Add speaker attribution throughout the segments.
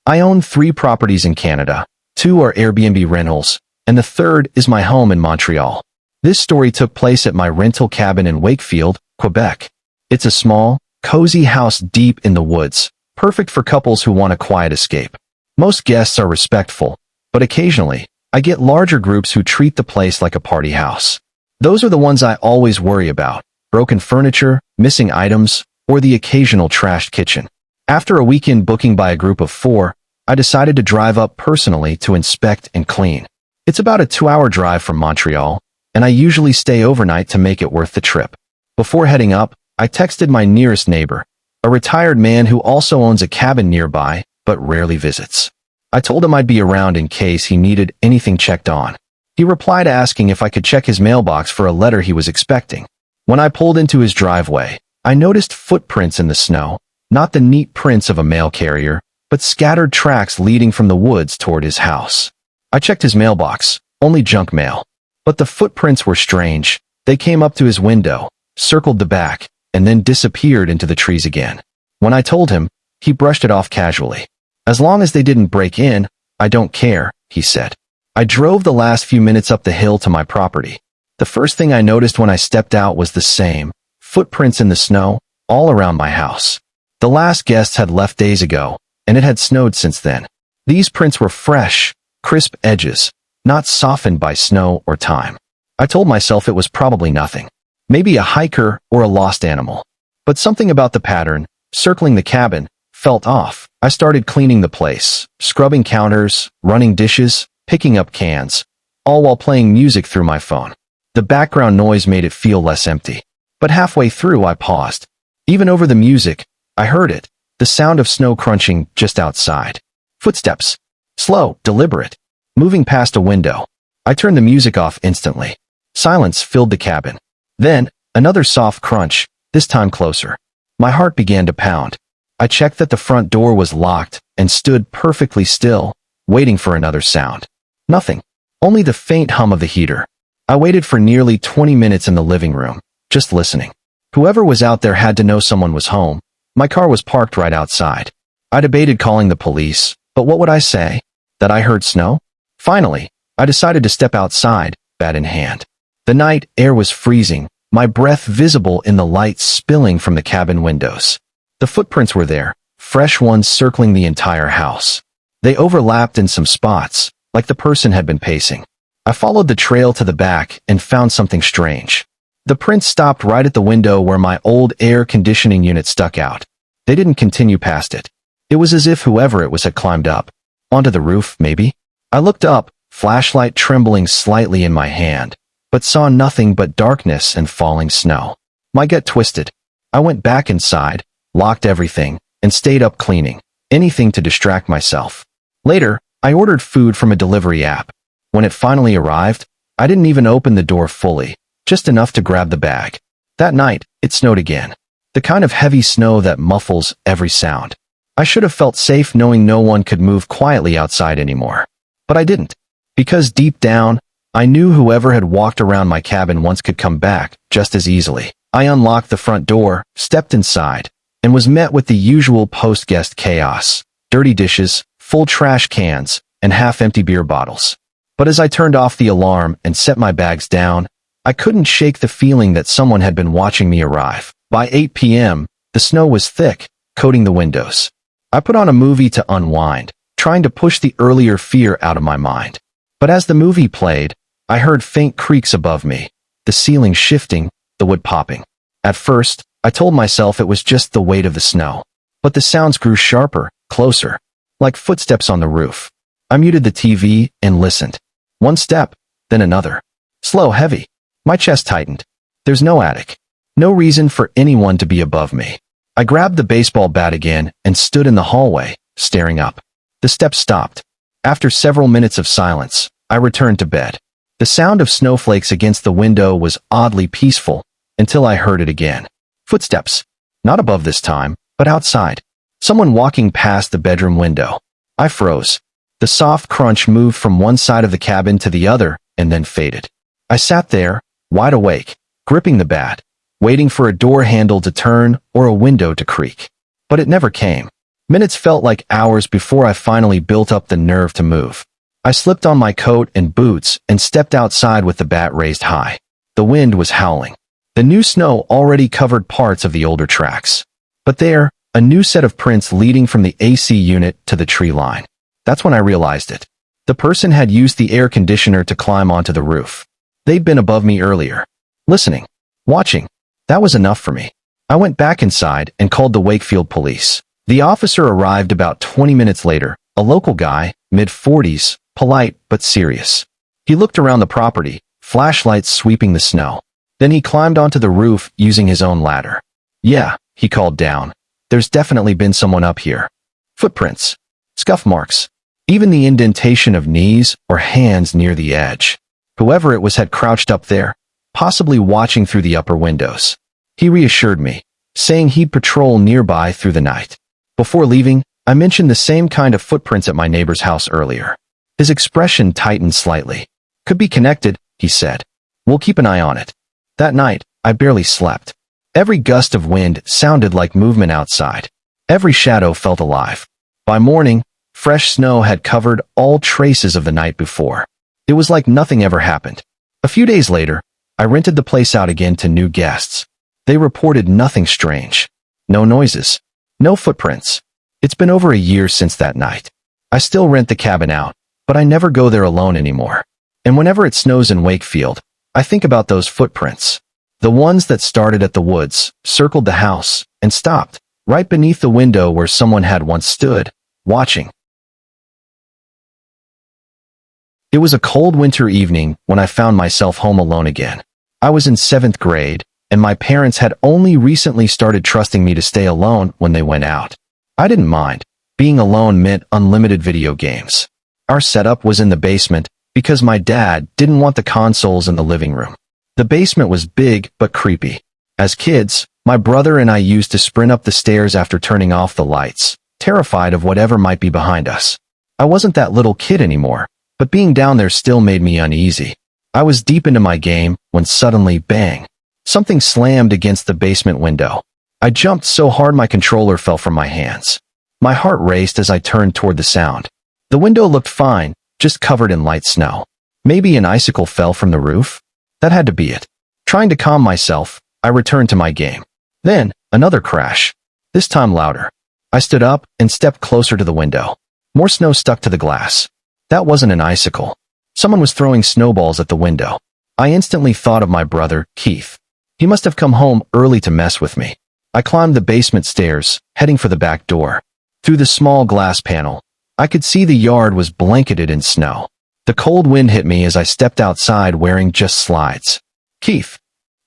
Speaker 1: I own 3 properties in Canada. 2 are Airbnb rentals, and the third is my home in Montreal. This story took place at my rental cabin in Wakefield, Quebec. It's a small, cozy house deep in the woods, perfect for couples who want a quiet escape. Most guests are respectful, but occasionally, I get larger groups who treat the place like a party house. Those are the ones I always worry about: broken furniture, missing items, or the occasional trashed kitchen. After a weekend booking by a group of 4, I decided to drive up personally to inspect and clean. It's about a 2-hour drive from Montreal, and I usually stay overnight to make it worth the trip. Before heading up, I texted my nearest neighbor, a retired man who also owns a cabin nearby, but rarely visits. I told him I'd be around in case he needed anything checked on. He replied asking if I could check his mailbox for a letter he was expecting. When I pulled into his driveway, I noticed footprints in the snow, not the neat prints of a mail carrier, but scattered tracks leading from the woods toward his house. I checked his mailbox, only junk mail. But the footprints were strange. They came up to his window, circled the back, and then disappeared into the trees again. When I told him, he brushed it off casually. "As long as they didn't break in, I don't care," he said. I drove the last few minutes up the hill to my property. The first thing I noticed when I stepped out was the same footprints in the snow, all around my house. The last guests had left days ago, and it had snowed since then. These prints were fresh, crisp edges, not softened by snow or time. I told myself it was probably nothing. Maybe a hiker or a lost animal. But something about the pattern, circling the cabin, felt off. I started cleaning the place, scrubbing counters, running dishes, picking up cans, all while playing music through my phone. The background noise made it feel less empty. But halfway through, I paused. Even over the music, I heard it. The sound of snow crunching just outside. Footsteps. Slow, deliberate. Moving past a window. I turned the music off instantly. Silence filled the cabin. Then, another soft crunch, this time closer. My heart began to pound. I checked that the front door was locked and stood perfectly still, waiting for another sound. Nothing. Only the faint hum of the heater. I waited for nearly 20 minutes in the living room, just listening. Whoever was out there had to know someone was home. My car was parked right outside. I debated calling the police, but what would I say? That I heard snow? Finally, I decided to step outside, bat in hand. The night air was freezing, my breath visible in the light spilling from the cabin windows. The footprints were there, fresh ones circling the entire house. They overlapped in some spots, like the person had been pacing. I followed the trail to the back and found something strange. The prints stopped right at the window where my old air conditioning unit stuck out. They didn't continue past it. It was as if whoever it was had climbed up. Onto the roof, maybe? I looked up, flashlight trembling slightly in my hand, but saw nothing but darkness and falling snow. My gut twisted. I went back inside, locked everything, and stayed up cleaning. Anything to distract myself. Later, I ordered food from a delivery app. When it finally arrived, I didn't even open the door fully, just enough to grab the bag. That night, it snowed again. The kind of heavy snow that muffles every sound. I should have felt safe knowing no one could move quietly outside anymore. But I didn't. Because deep down, I knew whoever had walked around my cabin once could come back just as easily. I unlocked the front door, stepped inside, and was met with the usual post-guest chaos. Dirty dishes, full trash cans, and half-empty beer bottles. But as I turned off the alarm and set my bags down, I couldn't shake the feeling that someone had been watching me arrive. By 8 p.m., the snow was thick, coating the windows. I put on a movie to unwind, trying to push the earlier fear out of my mind. But as the movie played, I heard faint creaks above me, the ceiling shifting, the wood popping. At first, I told myself it was just the weight of the snow. But the sounds grew sharper, closer, like footsteps on the roof. I muted the TV and listened. One step, then another. Slow, heavy. My chest tightened. There's no attic. No reason for anyone to be above me. I grabbed the baseball bat again and stood in the hallway, staring up. The steps stopped. After several minutes of silence, I returned to bed. The sound of snowflakes against the window was oddly peaceful, until I heard it again. Footsteps. Not above this time, but outside. Someone walking past the bedroom window. I froze. The soft crunch moved from one side of the cabin to the other, and then faded. I sat there, wide awake, gripping the bat, waiting for a door handle to turn or a window to creak. But it never came. Minutes felt like hours before I finally built up the nerve to move. I slipped on my coat and boots and stepped outside with the bat raised high. The wind was howling. The new snow already covered parts of the older tracks. But there, a new set of prints leading from the AC unit to the tree line. That's when I realized it. The person had used the air conditioner to climb onto the roof. They'd been above me earlier. Listening. Watching. That was enough for me. I went back inside and called the Wakefield police. The officer arrived about 20 minutes later, a local guy, mid-40s, polite but serious. He looked around the property, flashlights sweeping the snow. Then he climbed onto the roof using his own ladder. Yeah, he called down. There's definitely been someone up here. Footprints. Scuff marks. Even the indentation of knees or hands near the edge. Whoever it was had crouched up there, possibly watching through the upper windows. He reassured me, saying he'd patrol nearby through the night. Before leaving, I mentioned the same kind of footprints at my neighbor's house earlier. His expression tightened slightly. Could be connected, he said. We'll keep an eye on it. That night, I barely slept. Every gust of wind sounded like movement outside. Every shadow felt alive. By morning, fresh snow had covered all traces of the night before. It was like nothing ever happened. A few days later, I rented the place out again to new guests. They reported nothing strange. No noises. No footprints. It's been over a year since that night. I still rent the cabin out, but I never go there alone anymore. And whenever it snows in Wakefield, I think about those footprints. The ones that started at the woods, circled the house, and stopped right beneath the window where someone had once stood, watching. It was a cold winter evening when I found myself home alone again. I was in 7th grade, and my parents had only recently started trusting me to stay alone when they went out. I didn't mind. Being alone meant unlimited video games. Our setup was in the basement because my dad didn't want the consoles in the living room. The basement was big but creepy. As kids, my brother and I used to sprint up the stairs after turning off the lights, terrified of whatever might be behind us. I wasn't that little kid anymore, but being down there still made me uneasy. I was deep into my game when suddenly, bang, something slammed against the basement window. I jumped so hard my controller fell from my hands. My heart raced as I turned toward the sound. The window looked fine, just covered in light snow. Maybe an icicle fell from the roof? That had to be it. Trying to calm myself, I returned to my game. Then, another crash. This time louder. I stood up and stepped closer to the window. More snow stuck to the glass. That wasn't an icicle. Someone was throwing snowballs at the window. I instantly thought of my brother, Keith. He must have come home early to mess with me. I climbed the basement stairs, heading for the back door. Through the small glass panel, I could see the yard was blanketed in snow. The cold wind hit me as I stepped outside wearing just slides. Keith,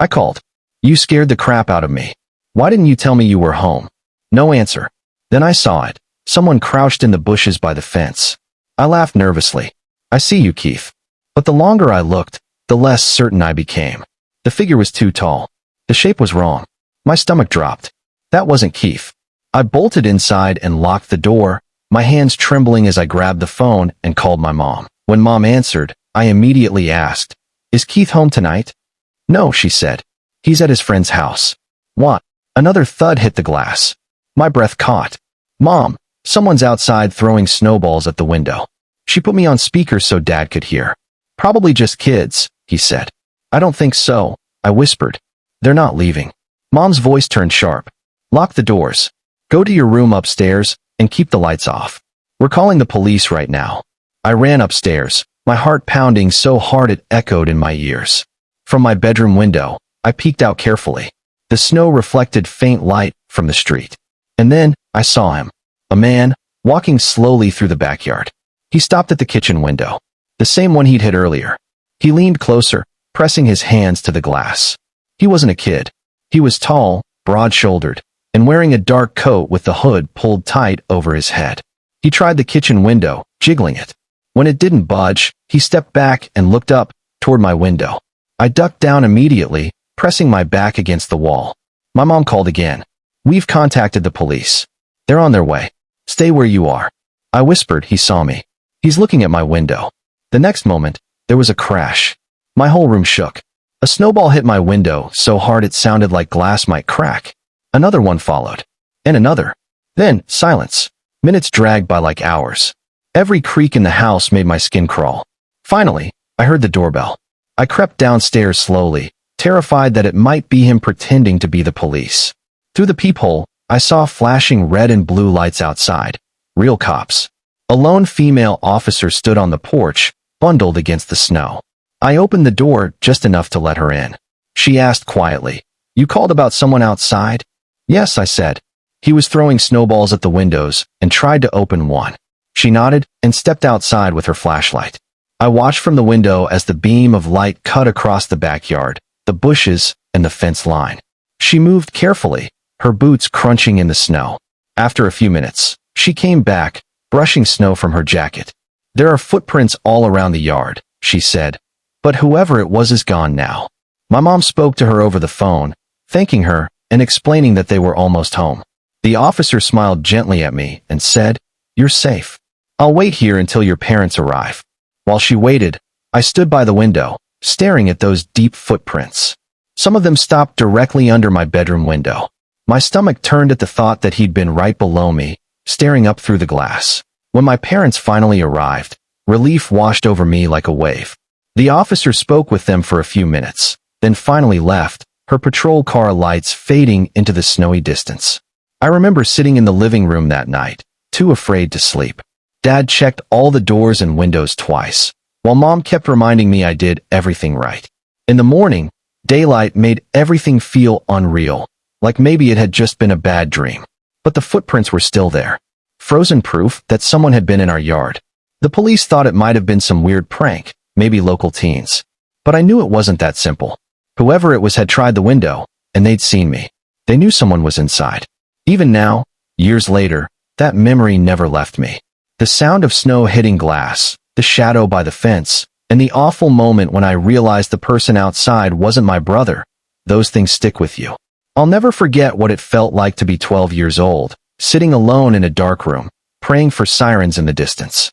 Speaker 1: I called. You scared the crap out of me. Why didn't you tell me you were home? No answer. Then I saw it. Someone crouched in the bushes by the fence. I laughed nervously. I see you, Keith. But the longer I looked, the less certain I became. The figure was too tall. The shape was wrong. My stomach dropped. That wasn't Keith. I bolted inside and locked the door, my hands trembling as I grabbed the phone and called my mom. When Mom answered, I immediately asked, "Is Keith home tonight?" "No," she said. "He's at his friend's house." What? Another thud hit the glass. My breath caught. "Mom, someone's outside throwing snowballs at the window." She put me on speaker so Dad could hear. "Probably just kids," he said. "I don't think so," I whispered. "They're not leaving." Mom's voice turned sharp. "Lock the doors. Go to your room upstairs and keep the lights off. We're calling the police right now." I ran upstairs, my heart pounding so hard it echoed in my ears. From my bedroom window, I peeked out carefully. The snow reflected faint light from the street. And then, I saw him. A man, walking slowly through the backyard. He stopped at the kitchen window. The same one he'd hit earlier. He leaned closer, pressing his hands to the glass. He wasn't a kid. He was tall, broad-shouldered, and wearing a dark coat with the hood pulled tight over his head. He tried the kitchen window, jiggling it. When it didn't budge, he stepped back and looked up, toward my window. I ducked down immediately, pressing my back against the wall. My mom called again. "We've contacted the police. They're on their way. Stay where you are." I whispered. He saw me. He's looking at my window. The next moment, there was a crash. My whole room shook. A snowball hit my window so hard it sounded like glass might crack. Another one followed. And another. Then, silence. Minutes dragged by like hours. Every creak in the house made my skin crawl. Finally, I heard the doorbell. I crept downstairs slowly, terrified that it might be him pretending to be the police. Through the peephole, I saw flashing red and blue lights outside. Real cops. A lone female officer stood on the porch, bundled against the snow. I opened the door just enough to let her in. She asked quietly, "You called about someone outside?" "Yes," I said. "He was throwing snowballs at the windows and tried to open one." She nodded and stepped outside with her flashlight. I watched from the window as the beam of light cut across the backyard, the bushes, and the fence line. She moved carefully, her boots crunching in the snow. After a few minutes, she came back, brushing snow from her jacket. "There are footprints all around the yard," she said, "but whoever it was is gone now." My mom spoke to her over the phone, thanking her and explaining that they were almost home. The officer smiled gently at me and said, "You're safe. I'll wait here until your parents arrive." While she waited, I stood by the window, staring at those deep footprints. Some of them stopped directly under my bedroom window. My stomach turned at the thought that he'd been right below me, staring up through the glass. When my parents finally arrived, relief washed over me like a wave. The officer spoke with them for a few minutes, then finally left, her patrol car lights fading into the snowy distance. I remember sitting in the living room that night, too afraid to sleep. Dad checked all the doors and windows twice, while Mom kept reminding me I did everything right. In the morning, daylight made everything feel unreal, like maybe it had just been a bad dream. But the footprints were still there. Frozen proof that someone had been in our yard. The police thought it might have been some weird prank, maybe local teens. But I knew it wasn't that simple. Whoever it was had tried the window, and they'd seen me. They knew someone was inside. Even now, years later, that memory never left me. The sound of snow hitting glass, the shadow by the fence, and the awful moment when I realized the person outside wasn't my brother, those things stick with you. I'll never forget what it felt like to be 12 years old, sitting alone in a dark room, praying for sirens in the distance.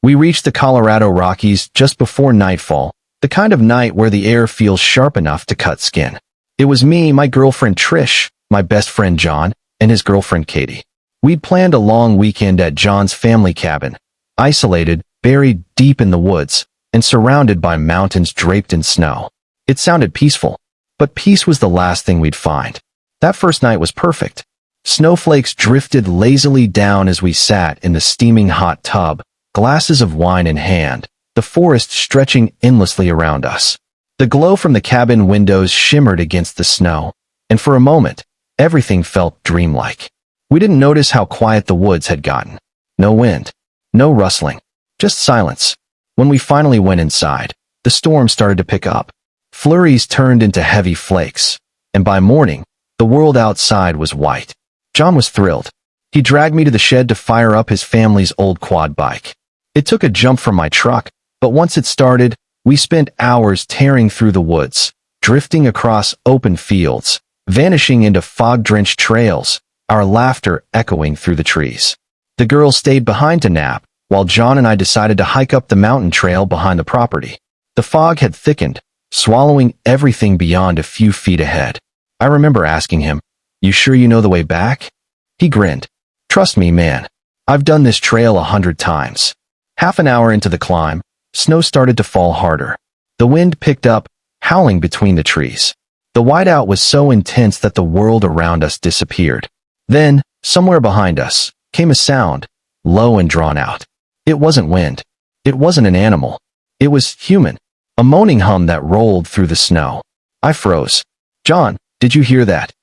Speaker 1: We reached the Colorado Rockies just before nightfall, the kind of night where the air feels sharp enough to cut skin. It was me, my girlfriend Trish, my best friend John, and his girlfriend Katie. We'd planned a long weekend at John's family cabin, isolated, buried deep in the woods, and surrounded by mountains draped in snow. It sounded peaceful, but peace was the last thing we'd find. That first night was perfect. Snowflakes drifted lazily down as we sat in the steaming hot tub, glasses of wine in hand, the forest stretching endlessly around us. The glow from the cabin windows shimmered against the snow, and for a moment, everything felt dreamlike. We didn't notice how quiet the woods had gotten. No wind, no rustling, just silence. When we finally went inside, the storm started to pick up. Flurries turned into heavy flakes, and by morning, the world outside was white. John was thrilled. He dragged me to the shed to fire up his family's old quad bike. It took a jump from my truck, but once it started, we spent hours tearing through the woods, drifting across open fields, vanishing into fog-drenched trails, our laughter echoing through the trees. The girls stayed behind to nap, while John and I decided to hike up the mountain trail behind the property. The fog had thickened, swallowing everything beyond a few feet ahead. I remember asking him, "You sure you know the way back?" He grinned. "Trust me, man. I've done this trail 100 times." Half an hour into the climb, snow started to fall harder. The wind picked up, howling between the trees. The whiteout was so intense that the world around us disappeared. Then, somewhere behind us, came a sound, low and drawn out. It wasn't wind. It wasn't an animal. It was human, a moaning hum that rolled through the snow. I froze. "John, did you hear that?"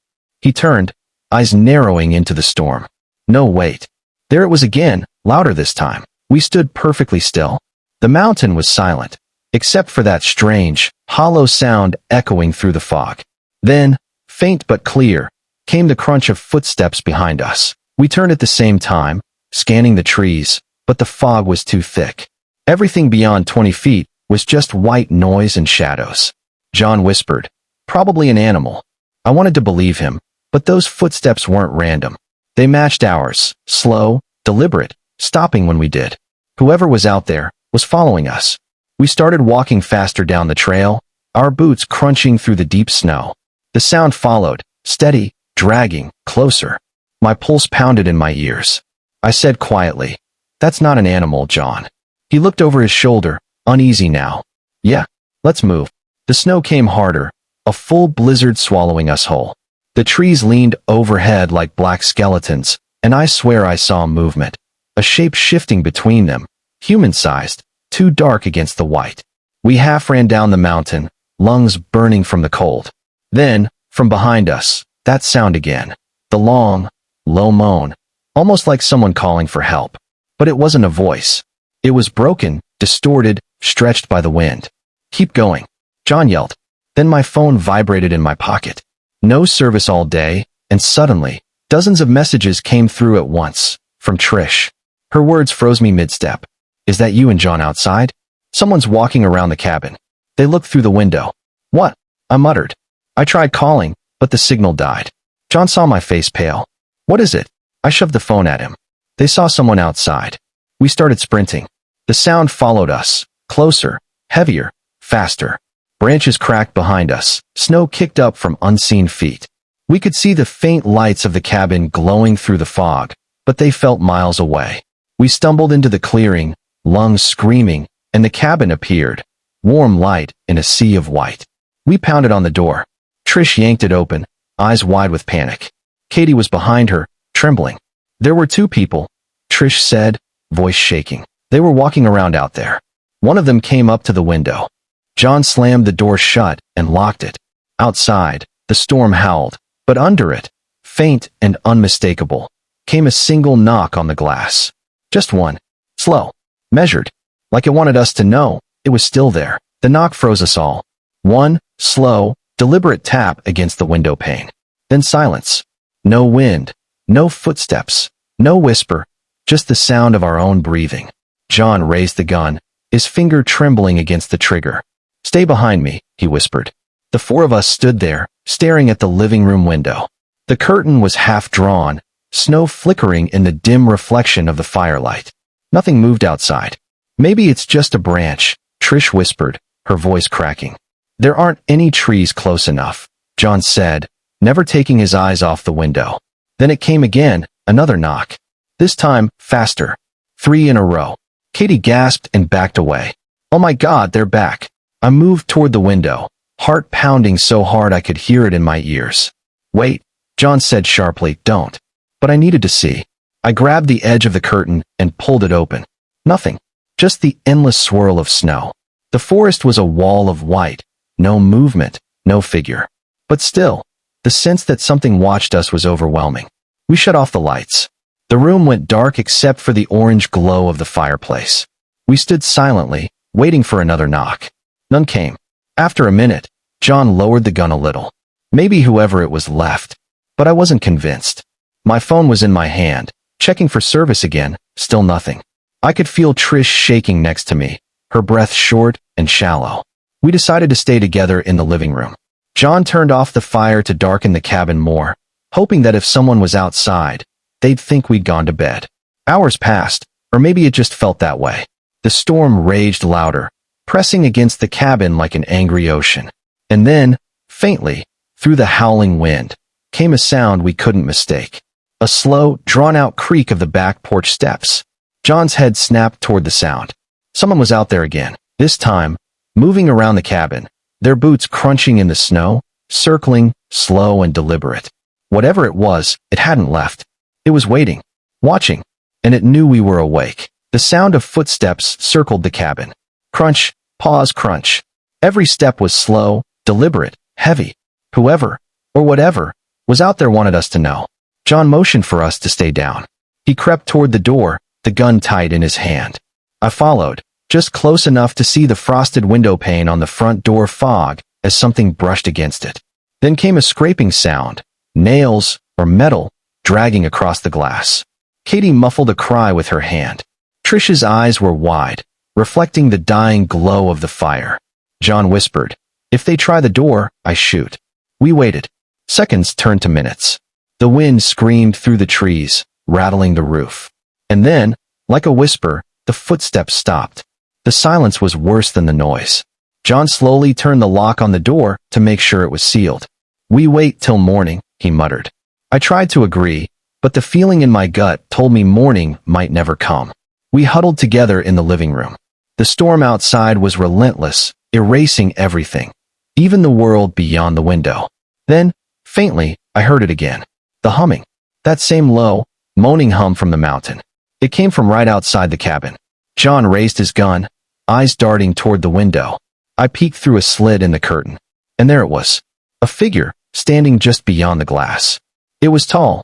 Speaker 1: He turned, eyes narrowing into the storm. No, wait. There it was again, louder this time. We stood perfectly still. The mountain was silent, except for that strange, hollow sound echoing through the fog. Then, faint but clear, came the crunch of footsteps behind us. We turned at the same time, scanning the trees, but the fog was too thick. Everything beyond 20 feet was just white noise and shadows. John whispered, "Probably an animal." I wanted to believe him, but those footsteps weren't random. They matched ours, slow, deliberate, stopping when we did. Whoever was out there was following us. We started walking faster down the trail, our boots crunching through the deep snow. The sound followed, steady, dragging, closer. My pulse pounded in my ears. I said quietly, "That's not an animal, John." He looked over his shoulder, uneasy now. "Yeah, let's move." The snow came harder, a full blizzard swallowing us whole. The trees leaned overhead like black skeletons, and I swear I saw movement. A shape shifting between them, human-sized, too dark against the white. We half ran down the mountain, lungs burning from the cold. Then, from behind us, that sound again. The long, low moan, almost like someone calling for help. But it wasn't a voice. It was broken, distorted, stretched by the wind. "Keep going," John yelled. Then my phone vibrated in my pocket. No service all day, and suddenly, dozens of messages came through at once, from Trish. Her words froze me mid-step. "Is that you and John outside? Someone's walking around the cabin." They looked through the window. "What?" I muttered. I tried calling, but the signal died. John saw my face pale. "What is it?" I shoved the phone at him. They saw someone outside. We started sprinting. The sound followed us, closer, heavier, faster. Branches cracked behind us, snow kicked up from unseen feet. We could see the faint lights of the cabin glowing through the fog, but they felt miles away. We stumbled into the clearing, lungs screaming, and the cabin appeared, warm light in a sea of white. We pounded on the door. Trish yanked it open, eyes wide with panic. Katie was behind her, trembling. "There were two people," Trish said, voice shaking. "They were walking around out there. One of them came up to the window." John slammed the door shut and locked it. Outside, the storm howled, but under it, faint and unmistakable, came a single knock on the glass. Just one. Slow. Measured. Like it wanted us to know it was still there. The knock froze us all. One, slow, deliberate tap against the window pane. Then silence. No wind. No footsteps. No whisper. Just the sound of our own breathing. John raised the gun, his finger trembling against the trigger. "Stay behind me," he whispered. The four of us stood there, staring at the living room window. The curtain was half drawn, snow flickering in the dim reflection of the firelight. Nothing moved outside. "Maybe it's just a branch," Trish whispered, her voice cracking. "There aren't any trees close enough," John said, never taking his eyes off the window. Then it came again, another knock. This time, faster. 3 in a row. Katie gasped and backed away. "Oh my God, they're back." I moved toward the window, heart pounding so hard I could hear it in my ears. "Wait," John said sharply, "don't." But I needed to see. I grabbed the edge of the curtain and pulled it open. Nothing. Just the endless swirl of snow. The forest was a wall of white. No movement, no figure. But still, the sense that something watched us was overwhelming. We shut off the lights. The room went dark except for the orange glow of the fireplace. We stood silently, waiting for another knock. None came. After a minute, John lowered the gun a little. Maybe whoever it was left. But I wasn't convinced. My phone was in my hand, checking for service again, still nothing. I could feel Trish shaking next to me, her breath short and shallow. We decided to stay together in the living room. John turned off the fire to darken the cabin more, hoping that if someone was outside, they'd think we'd gone to bed. Hours passed, or maybe it just felt that way. The storm raged louder, pressing against the cabin like an angry ocean. And then, faintly, through the howling wind, came a sound we couldn't mistake. A slow, drawn-out creak of the back porch steps. John's head snapped toward the sound. Someone was out there again, this time, moving around the cabin, their boots crunching in the snow, circling, slow and deliberate. Whatever it was, it hadn't left. It was waiting, watching, and it knew we were awake. The sound of footsteps circled the cabin. Crunch, pause, crunch. Every step was slow, deliberate, heavy. Whoever, or whatever, was out there wanted us to know. John motioned for us to stay down. He crept toward the door, the gun tight in his hand. I followed, just close enough to see the frosted window pane on the front door fog as something brushed against it. Then came a scraping sound, nails, or metal, dragging across the glass. Katie muffled a cry with her hand. Trish's eyes were wide, reflecting the dying glow of the fire. John whispered, "If they try the door, I shoot." We waited. Seconds turned to minutes. The wind screamed through the trees, rattling the roof. And then, like a whisper, the footsteps stopped. The silence was worse than the noise. John slowly turned the lock on the door to make sure it was sealed. "We wait till morning," he muttered. I tried to agree, but the feeling in my gut told me morning might never come. We huddled together in the living room. The storm outside was relentless, erasing everything, even the world beyond the window. Then, faintly, I heard it again. The humming. That same low, moaning hum from the mountain. It came from right outside the cabin. John raised his gun, eyes darting toward the window. I peeked through a slit in the curtain, and there it was. A figure, standing just beyond the glass. It was tall,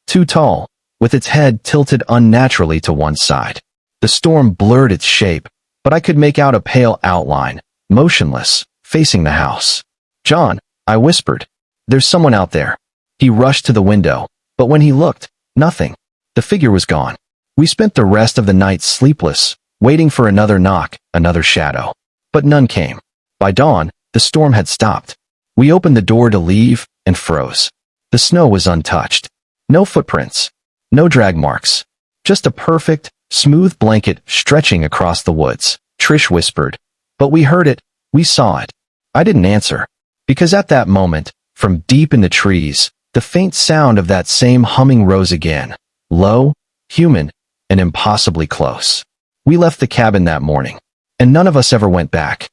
Speaker 1: too tall, with its head tilted unnaturally to one side. The storm blurred its shape, but I could make out a pale outline, motionless, facing the house. "John," I whispered, "there's someone out there." He rushed to the window, but when he looked, nothing. The figure was gone. We spent the rest of the night sleepless, waiting for another knock, another shadow. But none came. By dawn, the storm had stopped. We opened the door to leave and froze. The snow was untouched. No footprints. No drag marks. Just a perfect, smooth blanket stretching across the woods. Trish whispered. But we heard it. We saw it. I didn't answer. Because at that moment, from deep in the trees, the faint sound of that same humming rose again. Low, human, and impossibly close. We left the cabin that morning, and none of us ever went back.